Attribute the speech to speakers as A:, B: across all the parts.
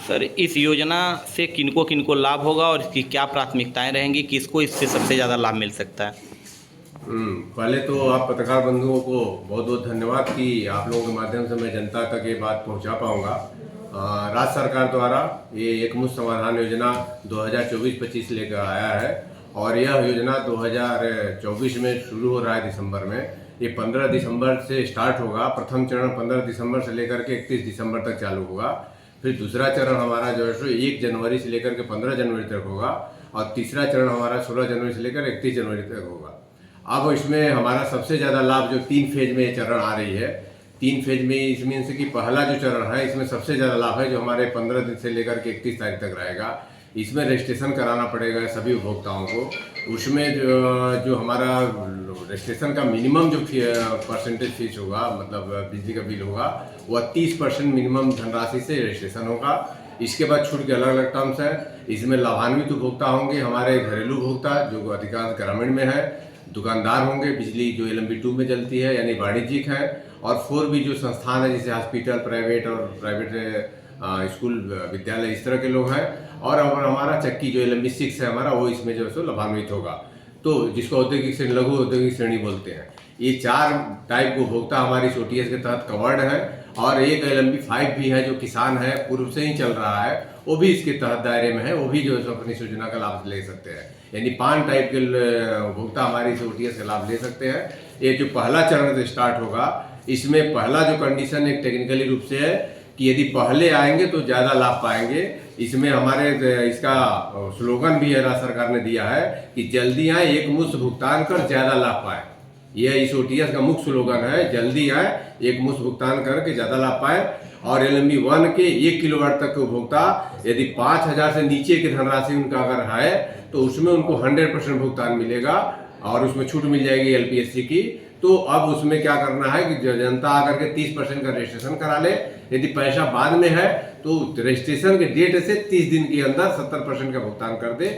A: Sir, इस योजना से किनको लाभ होगा और इसकी क्या प्राथमिकताएं रहेंगी, किसको इससे सबसे ज़्यादा लाभ मिल सकता है?
B: पहले तो आप पत्रकार बंधुओं को बहुत बहुत धन्यवाद कि आप लोगों के माध्यम से मैं जनता तक ये बात पहुंचा पाऊंगा। राज्य सरकार द्वारा ये एकमुश्त समाधान योजना 2024-25 लेकर आया है और यह योजना 2024 में शुरू हो रहा है दिसंबर में। ये 15 दिसंबर से स्टार्ट होगा। प्रथम चरण 15 दिसंबर से लेकर के 31 दिसंबर तक चालू होगा। फिर दूसरा चरण हमारा जो है सो 1 जनवरी से लेकर के 15 जनवरी तक होगा और तीसरा चरण हमारा 16 जनवरी से लेकर 31 जनवरी तक होगा। अब इसमें हमारा सबसे ज़्यादा लाभ जो 3 फेज में ये चरण आ रही है, 3 फेज में इसमें से कि पहला जो चरण है इसमें सबसे ज़्यादा लाभ है जो हमारे 15 दिन से लेकर के 31 तारीख तक रहेगा। इसमें रजिस्ट्रेशन कराना पड़ेगा सभी उपभोक्ताओं को। उसमें जो हमारा रजिस्ट्रेशन का मिनिमम जो परसेंटेज फीस होगा, मतलब बिजली का बिल होगा, वह 30% मिनिमम धनराशि से रजिस्ट्रेशन होगा। इसके बाद छूट के अलग अलग टर्म्स है। इसमें लाभान्वित उपभोक्ता होंगे हमारे घरेलू उपभोक्ता जो अधिकांश ग्रामीण में है, दुकानदार होंगे, बिजली जो LMB 2 में चलती है यानी वाणिज्यिक है, और 4B जो संस्थान है जैसे हॉस्पिटल, प्राइवेट स्कूल, विद्यालय, इस तरह के लोग हैं। और हमारा चक्की जो LMB 6 है हमारा, वो इसमें जो है सो लाभान्वित होगा। तो जिसको औद्योगिक श्रेणी, लघु औद्योगिक श्रेणी बोलते हैं। ये 4 टाइप को उपभोक्ता हमारी OTS के तहत कवर्ड है। और एक LMB 5 भी है जो किसान है, पूर्व से ही चल रहा है, वो भी इसके तहत दायरे में है, वो भी जो है अपनी योजना का लाभ ले सकते हैं। यानी 5 टाइप के उपभोक्ता हमारी OTS का लाभ ले सकते हैं। ये जो पहला चरण से स्टार्ट होगा, इसमें पहला जो कंडीशन एक टेक्निकली रूप से है कि यदि पहले आएंगे तो ज़्यादा लाभ पाएंगे। इसमें हमारे इसका स्लोगन भी है, राज्य सरकार ने दिया है कि जल्दी आए, एक मुश्त भुगतान कर ज़्यादा लाभ पाए। यह इस OTS का मुख्य स्लोगन है, जल्दी आए, एक मुश्त भुगतान करके ज़्यादा लाभ पाए। और LMB 1 के 1 किलोवाट तक के उपभोक्ता यदि 5,000 से नीचे की धनराशि उनका अगर है तो उसमें उनको 100% भुगतान मिलेगा और उसमें छूट मिल जाएगी LPSC की। तो अब उसमें क्या करना है कि जनता आकर के 30% का रजिस्ट्रेशन करा ले। यदि पैसा बाद में है तो रजिस्ट्रेशन के डेट से 30 दिन के अंदर 70% का भुगतान कर दे।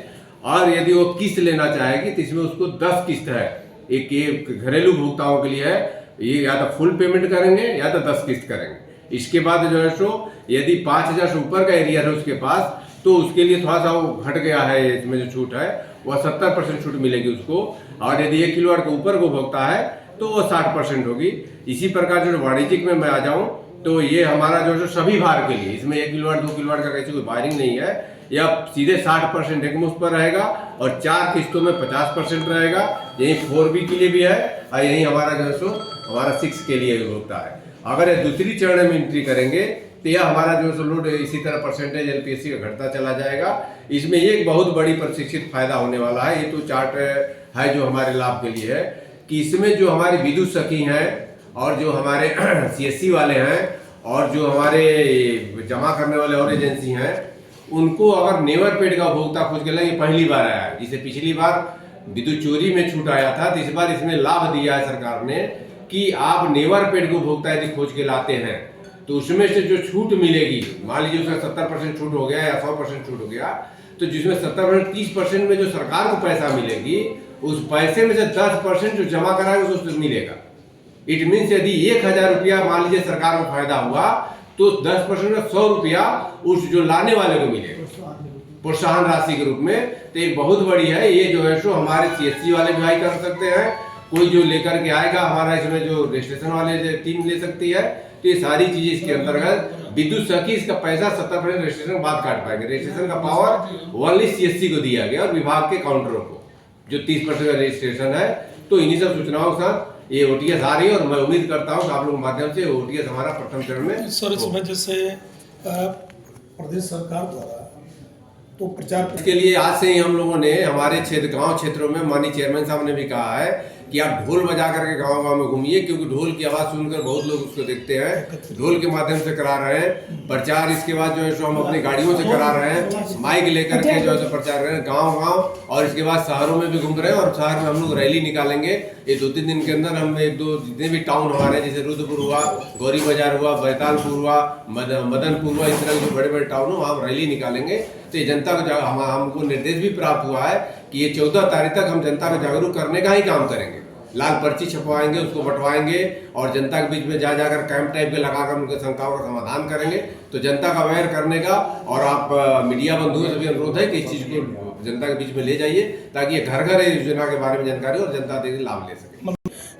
B: और यदि वो किस्त लेना चाहेगी तो इसमें उसको 10 किस्त है, एक घरेलू उपभोक्ताओं के लिए है। ये या तो फुल पेमेंट करेंगे या तो 10 किस्त करेंगे। इसके बाद जो है सो यदि 5,000 से ऊपर का एरिया है उसके पास, तो उसके लिए थोड़ा सा वो घट गया है, इसमें जो छूट है वह 70% छूट मिलेगी उसको। और यदि 1 किलोवाट के ऊपर को उपभोक्ता है तो वो 60% होगी। इसी प्रकार जो वाणिज्यिक में मैं आ जाऊं तो ये हमारा जो है सभी भार के लिए, इसमें 1 किलोवाट 2 किलोवाट का कैसी कोई वायरिंग नहीं है। यह सीधे 60% एक मुश्त पर रहेगा और 4 किस्तों में 50% रहेगा। यही 4B के लिए भी है और यही हमारा जो है सो हमारा 6 के लिए होता है। अगर ये दूसरी चरण में एंट्री करेंगे तो यह हमारा जो है लोड इसी तरह परसेंटेज LPSC का घटता चला जाएगा। इसमें एक बहुत बड़ी प्रशिक्षित फायदा होने वाला है। ये तो चार्ट है जो हमारे लाभ के लिए है कि इसमें जो हमारे विद्युत सखी हैं और जो हमारे CSC वाले हैं और जो हमारे जमा करने वाले और एजेंसी हैं, उनको अगर नेवर पेड का उपभोक्ता खोज के लाए, ये पहली बार आया है। जिसे पिछली बार विद्युत चोरी में छूट आया था, तो इस बार इसमें लाभ दिया है सरकार ने कि आप नेवर पेड को उपभोक्ता यदि खोज के लाते हैं तो उसमें से जो छूट मिलेगी, मान लीजिए उसका 70% छूट हो गया या 100% छूट हो गया, तो जिसमें 70% 30% में जो सरकार को पैसा मिलेगी, उस पैसे में से 10% जो जमा कराएगा उसको मिलेगा। इट मीन्स यदि 1,000 रुपया मान लीजिए सरकार को फायदा हुआ तो 10% में 100 रुपया उस जो लाने वाले को मिलेगा प्रोत्साहन राशि के रूप में। तो एक बहुत बड़ी है। ये जो है सो हमारे CSC वाले भी कर सकते हैं, कोई जो लेकर के आएगा हमारा इसमें जो रजिस्ट्रेशन वाले टीम ले सकती है। तो ये सारी चीजें इसके अंतर्गत विद्युत सखी इसका पैसा 70% रजिस्ट्रेशन के बाद काट पाएंगे। रजिस्ट्रेशन का पावर ओनली CSC को दिया गया और विभाग के काउंटरों को जो 30% का रजिस्ट्रेशन है। तो इन्हीं सब सूचनाओं के साथ ये OTS आ रही है और मैं उम्मीद करता हूँ कि आप लोगों के माध्यम से OTS हमारा प्रथम चरण में
C: सर इसमें जैसे प्रदेश सरकार द्वारा तो प्रचार
B: के लिए आज से ही हम लोगों ने हमारे गांव क्षेत्रों में माननीय चेयरमैन साहब ने भी कहा है कि आप ढोल बजा करके गांव में घूमिए, क्योंकि ढोल की आवाज़ सुनकर बहुत लोग उसको देखते हैं। ढोल के माध्यम से करा रहे हैं प्रचार। इसके बाद जो है सो हम अपनी गाड़ियों से करा रहे हैं, माइक लेकर के जो है सो प्रचार कर रहे हैं गाँव। और इसके बाद शहरों में भी घूम रहे हैं और शहर में हम लोग रैली निकालेंगे। ये 2-3 दिन के अंदर हम 1-2 जितने भी टाउन हमारे जैसे रुद्रपुर हुआ, गौरी बाजार हुआ, बैतालपुर हुआ, मदनपुर हुआ, इस तरह के जो बड़े बड़े टाउन हो वहाँ हम रैली निकालेंगे। तो ये जनता को हमको निर्देश भी प्राप्त हुआ है कि ये 14 तारीख तक हम जनता को जागरूक करने का ही काम करेंगे। लाल पर्ची छपवाएंगे, उसको बंटवाएंगे और जनता के बीच में जा जाकर कैंप टाइप के लगाकर उनके शंकाओं का समाधान करेंगे। तो जनता का अवेयर करने का, और आप मीडिया बंधुओं से भी अनुरोध है कि इस चीज़ को जनता के बीच में ले जाइए ताकि ये घर घर योजना के बारे में जानकारी और जनता से लाभ ले सके।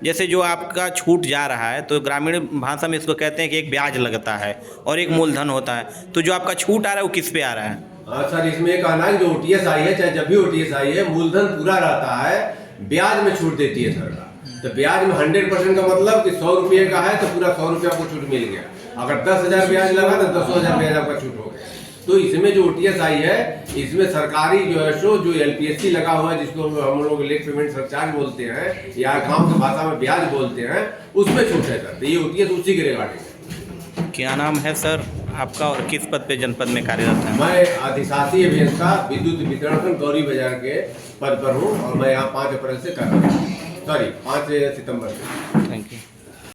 A: जैसे जो आपका छूट जा रहा है तो ग्रामीण भाषा में इसको कहते हैं कि एक ब्याज लगता है और एक मूलधन होता है, तो जो आपका छूट आ रहा है वो किस पे आ रहा है?
B: हाँ सर, इसमें कहना है जो OTS आई है, चाहे जब भी OTS आई है, मूलधन पूरा रहता है, ब्याज में छूट देती है सरकार। तो ब्याज में 100% का मतलब कि 100 रुपये का है तो पूरा 100 रुपये आपको छूट मिल गया। अगर 10,000 ब्याज लगा तो 10,000 ब्याज आपका छूट हो गया। तो इसमें जो OTS आई है, इसमें सरकारी जो है जो LPSC लगा हुआ है, जिसको हम लोग लेट पेमेंट सरचार्ज बोलते हैं या गाँव की भाषा में ब्याज बोलते हैं, उसमें छूट है सर। तो ये OTS उसी के रिगार्डिंग है।
A: क्या नाम है सर आपका और किस पद पे जनपद में कार्यरत है?
B: मैं अधिशासी अभियंता विद्युत वितरण गौरी बाजार के पद पर हूँ और मैं यहाँ 5 अप्रैल से कर रहा हूँ, 5 सितंबर से।
A: Thank you.